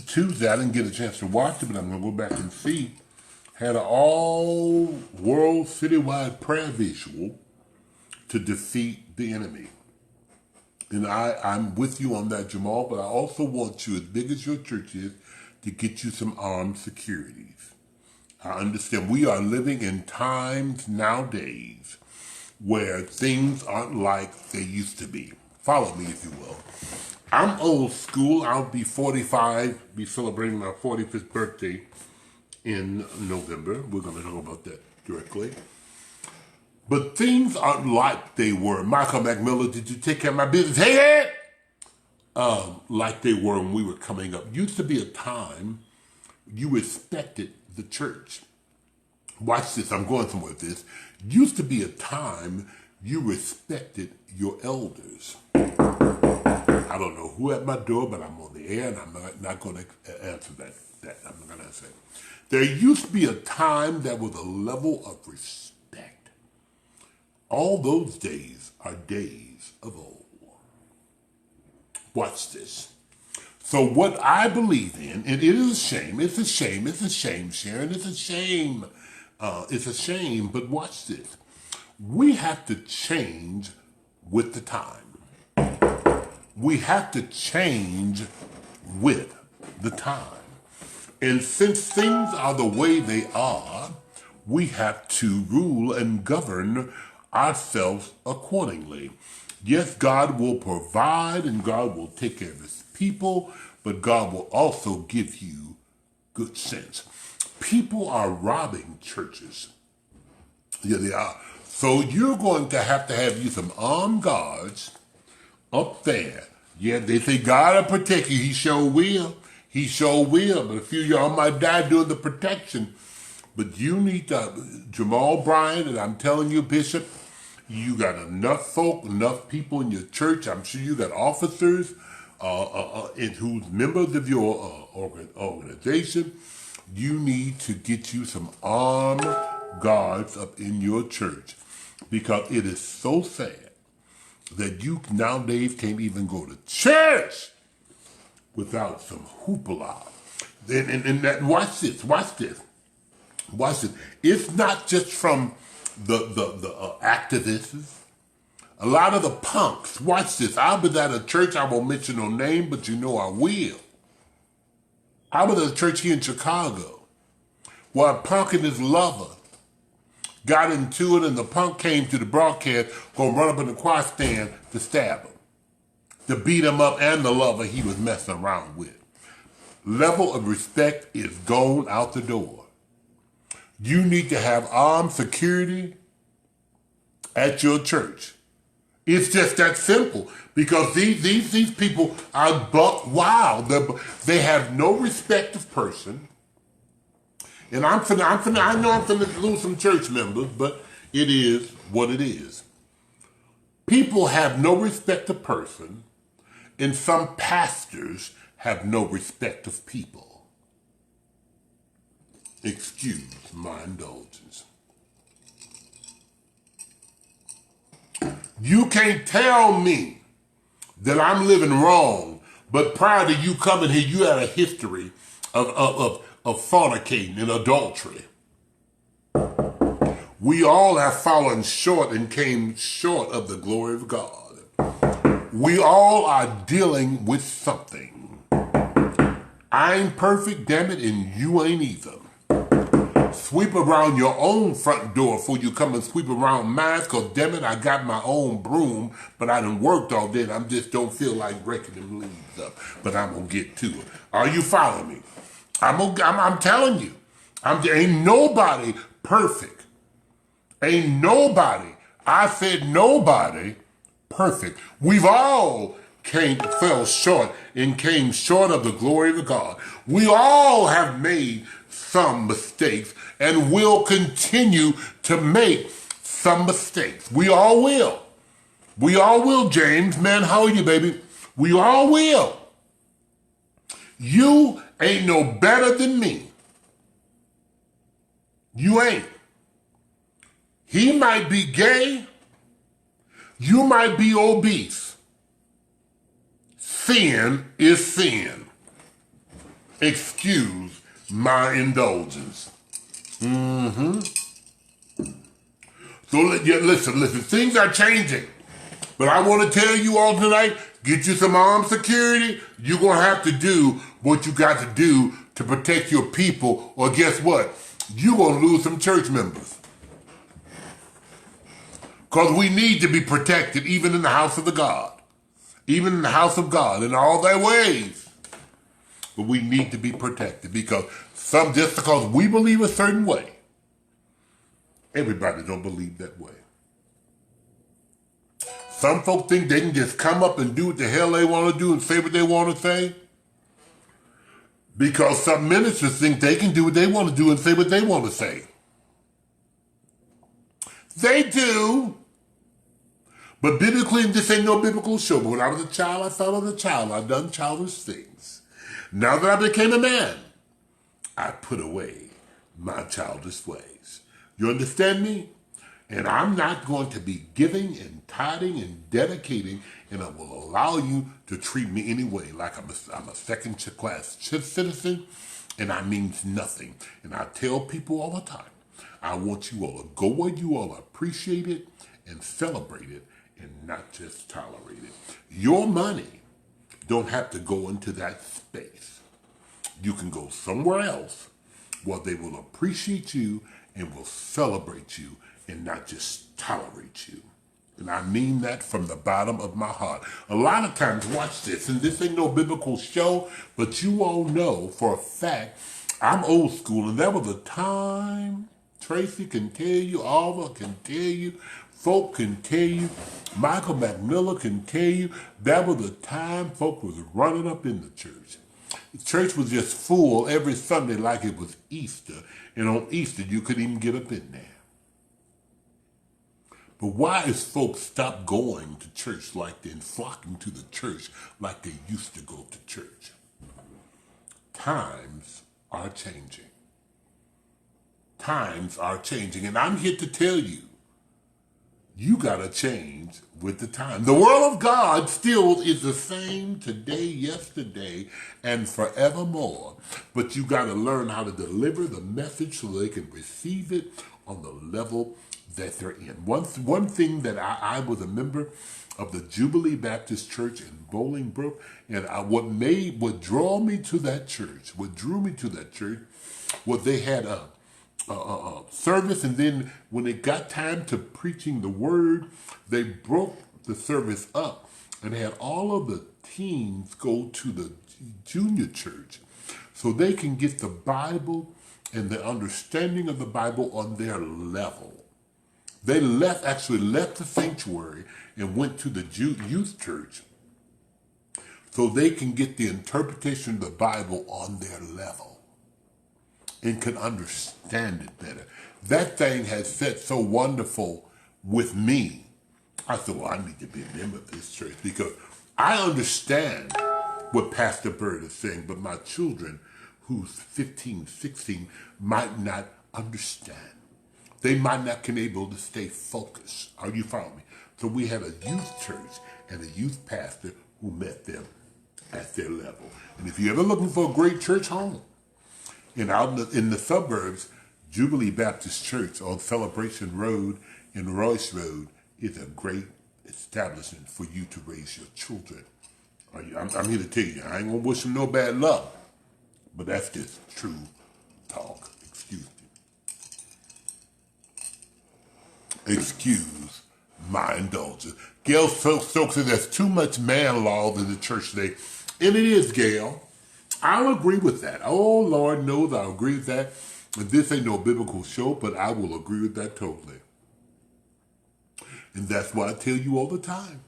Tuesday. I didn't get a chance to watch it, but I'm going to go back and see. Had an all-world citywide prayer visual to defeat the enemy. And I'm with you on that, Jamal, but I also want you, as big as your church is, to get you some armed securities. I understand we are living in times nowadays where things aren't like they used to be. Follow me, if you will. I'm old school. I'll be 45, be celebrating my 45th birthday in November. We're going to talk about that directly. But things aren't like they were. Michael McMillan, did you take care of my business? Hey, like they were when we were coming up. Used to be a time you respected the church. Watch this. I'm going somewhere with this. Used to be a time you respected your elders. I don't know who at my door, but I'm on the air and I'm not going to answer that. I'm not going to answer it. There used to be a time that was a level of respect. All those days are days of old. Watch this. So what I believe in, and it is a shame, Sharon, it's a shame. It's a shame, but watch this. We have to change with the time. We have to change with the time. And since things are the way they are, we have to rule and govern ourselves accordingly. Yes, God will provide and God will take care of his people, but God will also give you good sense. People are robbing churches. Yeah, they are. So you're going to have you some armed guards up there. Yeah, they say God will protect you. He sure will. He sure will. But a few of y'all might die doing the protection. But you need to, Jamal Bryan, and I'm telling you, Bishop, you got enough folk, enough people in your church. I'm sure you got officers who's members of your organization. You need to get you some armed guards up in your church, because it is so sad that you nowadays can't even go to church without some hoopla. And that, watch this. It's not just from the activists. A lot of the punks. Watch this. I was at a church, I won't mention no name, but you know I will. I was at a church here in Chicago where a punk and his lover got into it, and the punk came to the broadcast, gonna run up in the choir stand to stab him, to beat him up, and the lover he was messing around with. Level of respect is gone out the door. You need to have armed security at your church. It's just that simple, because these people are buck wild. They have no respect of person. And I know I'm finna lose some church members, but it is what it is. People have no respect of person, and some pastors have no respect of people. Excuse my indulgence. You can't tell me that I'm living wrong, but prior to you coming here, you had a history of fornicating and adultery. We all have fallen short and came short of the glory of God. We all are dealing with something. I ain't perfect, damn it, and you ain't either. Sweep around your own front door before you come and sweep around mine, because damn it, I got my own broom, but I done worked all day and I just don't feel like breaking them leaves up. But I'm going to get to it. Are you following me? I'm telling you, ain't nobody perfect. Ain't nobody, I said nobody perfect. We've all fell short and came short of the glory of God. We all have made some mistakes and will continue to make some mistakes. We all will. We all will, James. Man, how are you, baby? We all will. You ain't no better than me. You ain't. He might be gay. You might be obese. Sin is sin. Excuse my indulgence. So listen, things are changing. But I want to tell you all tonight, get you some armed security. You're going to have to do what you got to do to protect your people, or guess what? You're going to lose some church members. Because we need to be protected even in the house of the God. Even in the house of God in all their ways. But we need to be protected because just because we believe a certain way, everybody don't believe that way. Some folk think they can just come up and do what the hell they want to do and say what they want to say. Because some ministers think they can do what they want to do and say what they want to say. They do. But biblically, this ain't no biblical show. But when I was a child, I thought as a child. I've done childish things. Now that I became a man, I put away my childish ways. You understand me? And I'm not going to be giving and tithing and dedicating, and I will allow you to treat me anyway like I'm a second-class citizen, and I means nothing. And I tell people all the time, I want you all to go where you all appreciate it and celebrate it and not just tolerate it. Your money don't have to go into that space. You can go somewhere else where they will appreciate you and will celebrate you and not just tolerate you. And I mean that from the bottom of my heart. A lot of times, watch this, and this ain't no biblical show, but you all know for a fact, I'm old school, and there was a time, Tracy can tell you, Alva can tell you, folk can tell you, Michael McMillan can tell you, that was a time folk was running up in the church. The church was just full every Sunday like it was Easter, and on Easter you couldn't even get up in there. But why is folks stop going to church like they're flocking to the church like they used to go to church? Times are changing. Times are changing, and I'm here to tell you, you gotta change with the time. The word of God still is the same today, yesterday, and forevermore. But you gotta learn how to deliver the message so they can receive it on the level that they're in. One thing that I was a member of the Jubilee Baptist Church in Bolingbrook, and what drew me to that church was they had a service, and then when it got time to preaching the word, they broke the service up and had all of the teens go to the junior church so they can get the Bible and the understanding of the Bible on their level. They actually left the sanctuary and went to the youth church so they can get the interpretation of the Bible on their level and can understand it better. That thing has set so wonderful with me. I said, well, I need to be a member of this church because I understand what Pastor Bird is saying, but my children who's 15, 16 might not understand. They might not be able to stay focused. Are you following me? So we had a youth church and a youth pastor who met them at their level. And if you're ever looking for a great church home, and out in the suburbs, Jubilee Baptist Church on Celebration Road in Royce Road is a great establishment for you to raise your children. I'm here to tell you, I ain't gonna wish them no bad luck, but that's just true talk. Excuse me. Excuse my indulgence. Gail Stokes says there's too much man law in the church today. And it is, Gail. I'll agree with that. Oh, Lord knows I'll agree with that. And this ain't no biblical show, but I will agree with that totally. And that's why I tell you all the time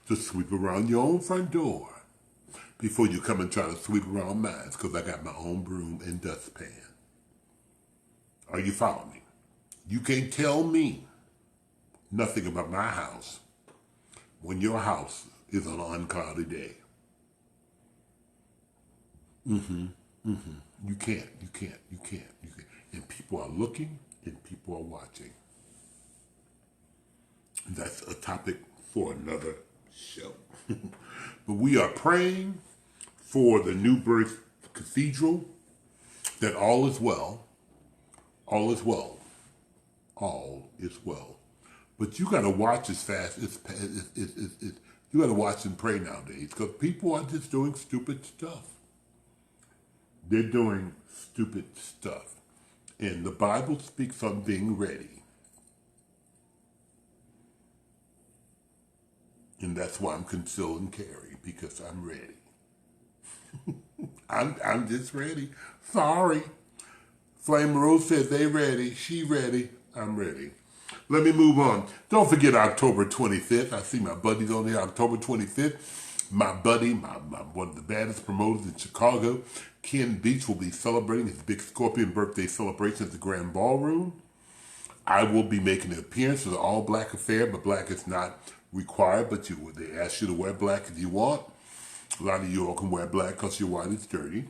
to sweep around your own front door before you come and try to sweep around mine, because I got my own broom and dustpan. Are you following me? You can't tell me nothing about my house when your house is on an uncloudy day. You can't. And people are looking and people are watching. And that's a topic for another show. But we are praying for the New Birth Cathedral, that all is well. All is well. All is well. But you got to watch as fast. You got to watch and pray nowadays, because people are just doing stupid stuff. They're doing stupid stuff. And the Bible speaks on being ready. And that's why I'm concealing carry, because I'm ready. I'm just ready. Sorry. Flame Rose says they ready. She ready. I'm ready. Let me move on. Don't forget October 25th. I see my buddies on there. October 25th. My buddy, one of the baddest promoters in Chicago, Ken Beach, will be celebrating his big Scorpion birthday celebration at the Grand Ballroom. I will be making an appearance. It's an all-black affair, but black is not required, but they ask you to wear black if you want. A lot of you all can wear black because your white is dirty.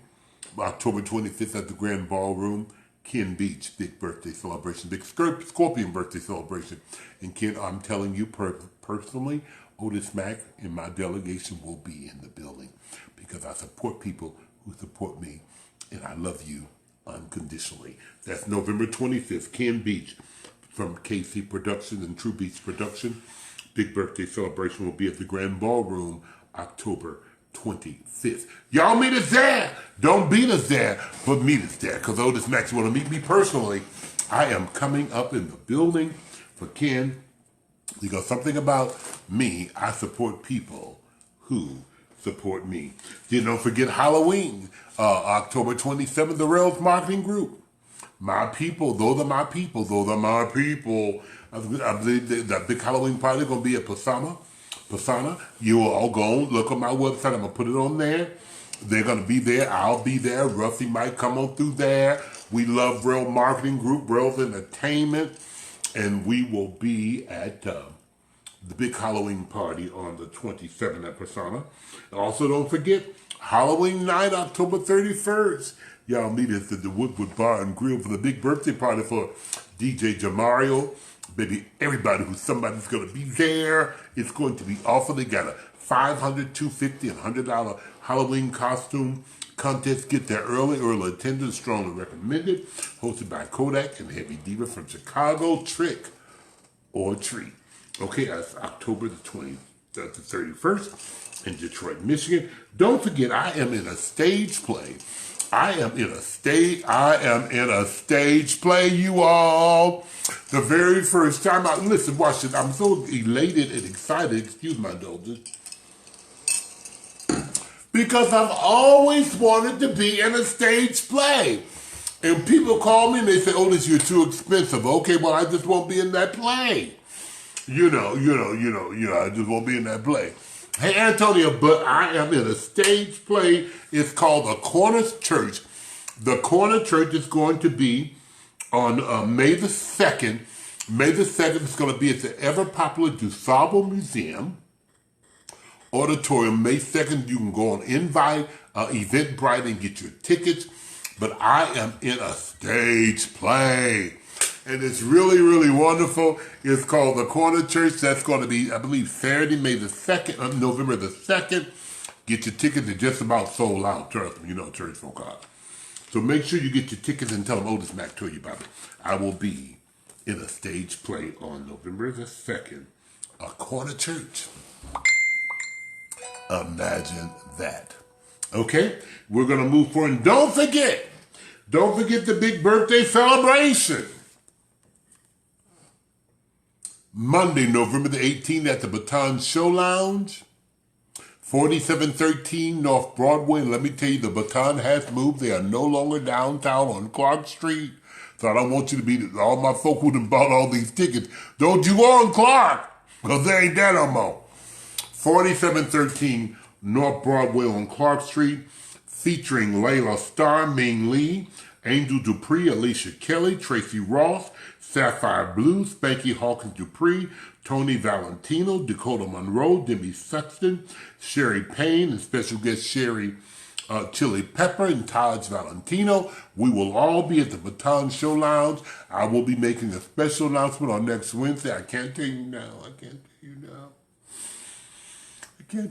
October 25th at the Grand Ballroom, Ken Beach, big birthday celebration, big Scorpion birthday celebration. And Ken, I'm telling you personally, Otis Mack and my delegation will be in the building, because I support people who support me, and I love you unconditionally. That's November 25th, Ken Beach from KC Productions and True Beach Production. Big birthday celebration will be at the Grand Ballroom, October 25th. Y'all meet us there. Don't beat us there, but meet us there, because Otis Max, you want to meet me personally, I am coming up in the building for Ken, because something about me, I support people who support me. Then don't forget Halloween, October 27th, the Rails Marketing Group. My people, those are my people, those are my people. I believe that big Halloween party is going to be at Pasana. You all go look on my website. I'm going to put it on there. They're going to be there. I'll be there. Ruffy might come on through there. We love Rail Marketing Group, Rails Entertainment. And we will be at the big Halloween party on the 27th at Pasana. Also, don't forget, Halloween night, October 31st. Y'all meet us at the Woodwood Bar and Grill for the big birthday party for DJ Jamario. Baby, everybody who's somebody's going to be there. It's going to be awesome. They got a $500, $250, and $100 Halloween costume contest. Get there early. Early attendance strongly recommended. Hosted by Kodak and Heavy Diva from Chicago. Trick or treat. Okay, that's October the 31st in Detroit, Michigan. Don't forget, I am in a stage play. I am in a stage play, you all. The very first time listen, watch it. I'm so elated and excited, excuse my indulgence, because I've always wanted to be in a stage play. And people call me and they say, Otis, you're too expensive. Okay, well, I just won't be in that play. You know, I just won't be in that play. Hey, Antonio, but I am in a stage play. It's called The Corner Church. The Corner Church is going to be on May the 2nd. May the 2nd is going to be at the ever-popular DuSable Museum Auditorium. May 2nd, you can go on Invite, Eventbrite, and get your tickets. But I am in a stage play. And it's really, really wonderful. It's called The Corner Church. That's going to be, I believe, Saturday, May the 2nd, November the 2nd. Get your tickets. They're just about sold out. Trust me, you know church folk are. So make sure you get your tickets and tell them Otis Mac told you about it. I will be in a stage play on November the 2nd, a corner church. Imagine that. Okay, we're going to move forward. And don't forget the big birthday celebration. Monday, November the 18th at the Baton Show Lounge, 4713 North Broadway. And let me tell you, the Baton has moved. They are no longer downtown on Clark Street. So I don't want you to be, all my folk who done bought all these tickets, don't you go on Clark, because they ain't there no more. 4713 North Broadway on Clark Street, featuring Layla Starr, Ming Lee, Angel Dupree, Alicia Kelly, Tracy Ross, Sapphire Blue, Spanky Hawkins Dupree, Tony Valentino, Dakota Monroe, Demi Sexton, Sherry Payne, and special guest Sherry Chili Pepper and Taj Valentino. We will all be at the Baton Show Lounge. I will be making a special announcement on next Wednesday. I can't tell you now. I can't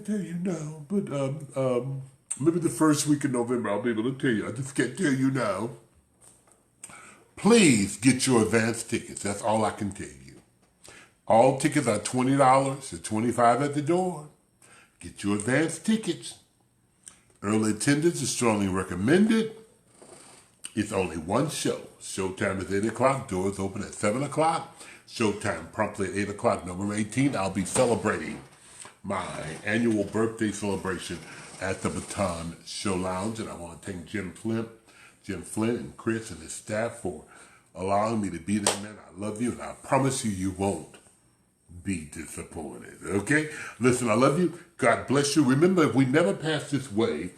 tell you now, but maybe the first week in November I'll be able to tell you. I just can't tell you now. Please get your advance tickets. That's all I can tell you. All tickets are $20 or $25 at the door. Get your advance tickets. Early attendance is strongly recommended. It's only one show. Showtime is 8 o'clock. Doors open at 7 o'clock. Showtime promptly at 8 o'clock. November 18th, I'll be celebrating my annual birthday celebration at the Baton Show Lounge. And I want to thank Jim Flint and Chris and his staff for allowing me to be there, man. I love you, and I promise you, you won't be disappointed, okay? Listen, I love you. God bless you. Remember, if we never pass this way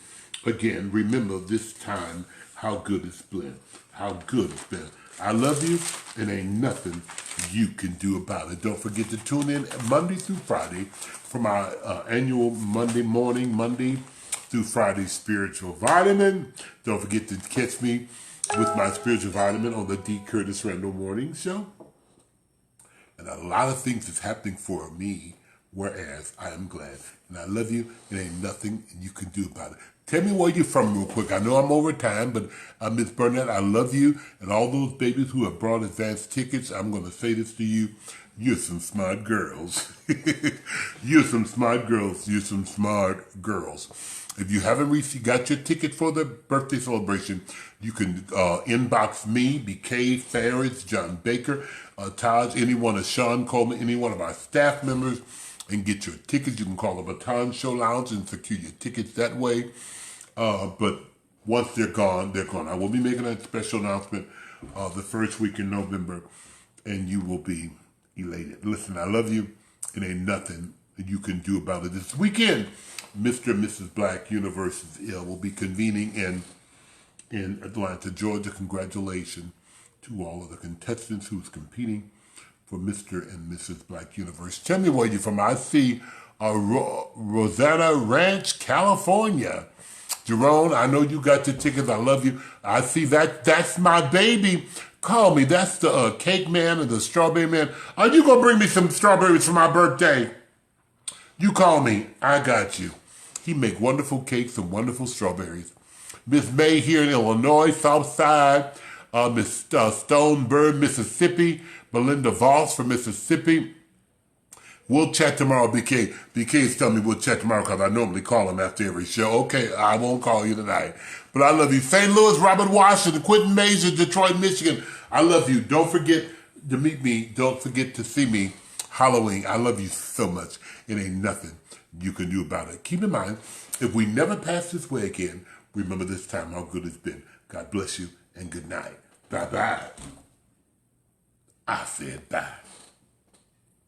again, remember this time how good it's been, how good it's been. I love you, and ain't nothing you can do about it. Don't forget to tune in Monday through Friday for my annual Monday through Friday spiritual vitamin. Don't forget to catch me with my spiritual vitamin on the D. Curtis Randall Morning Show. And a lot of things is happening for me, whereas I am glad. And I love you, and ain't nothing you can do about it. Tell me where you're from real quick. I know I'm over time, but Miss Burnett, I love you. And all those babies who have brought advance tickets, I'm going to say this to you. You're some smart girls. You're some smart girls. You're some smart girls. If you haven't got your ticket for the birthday celebration, you can inbox me, BK, Farris, John Baker, Taj, any one of Sean Coleman, any one of our staff members, and get your tickets. You can call the Baton Show Lounge and secure your tickets that way. But once they're gone, they're gone. I will be making a special announcement the first week in November, and you will be elated. Listen, I love you, and ain't nothing that you can do about it. This weekend, Mr. and Mrs. Black Universe will be convening in Atlanta, Georgia. Congratulations to all of the contestants who's competing for Mr. and Mrs. Black Universe. Tell me where you're from. I see Rosetta Ranch, California. Jerome, I know you got your tickets. I love you. I see that. That's my baby. Call me. That's the cake man and the strawberry man. Are you going to bring me some strawberries for my birthday? You call me. I got you. He make wonderful cakes and wonderful strawberries. Miss May here in Illinois, South Side. Miss Stonebird, Mississippi. Belinda Voss from Mississippi. We'll chat tomorrow, BK. BK is telling me we'll chat tomorrow because I normally call him after every show. Okay, I won't call you tonight. But I love you. St. Louis, Robert Washington, Quentin Major, Detroit, Michigan. I love you. Don't forget to meet me. Don't forget to see me Halloween. I love you so much. It ain't nothing you can do about it. Keep in mind, if we never pass this way again, remember this time how good it's been. God bless you and good night. Bye-bye. I said bye.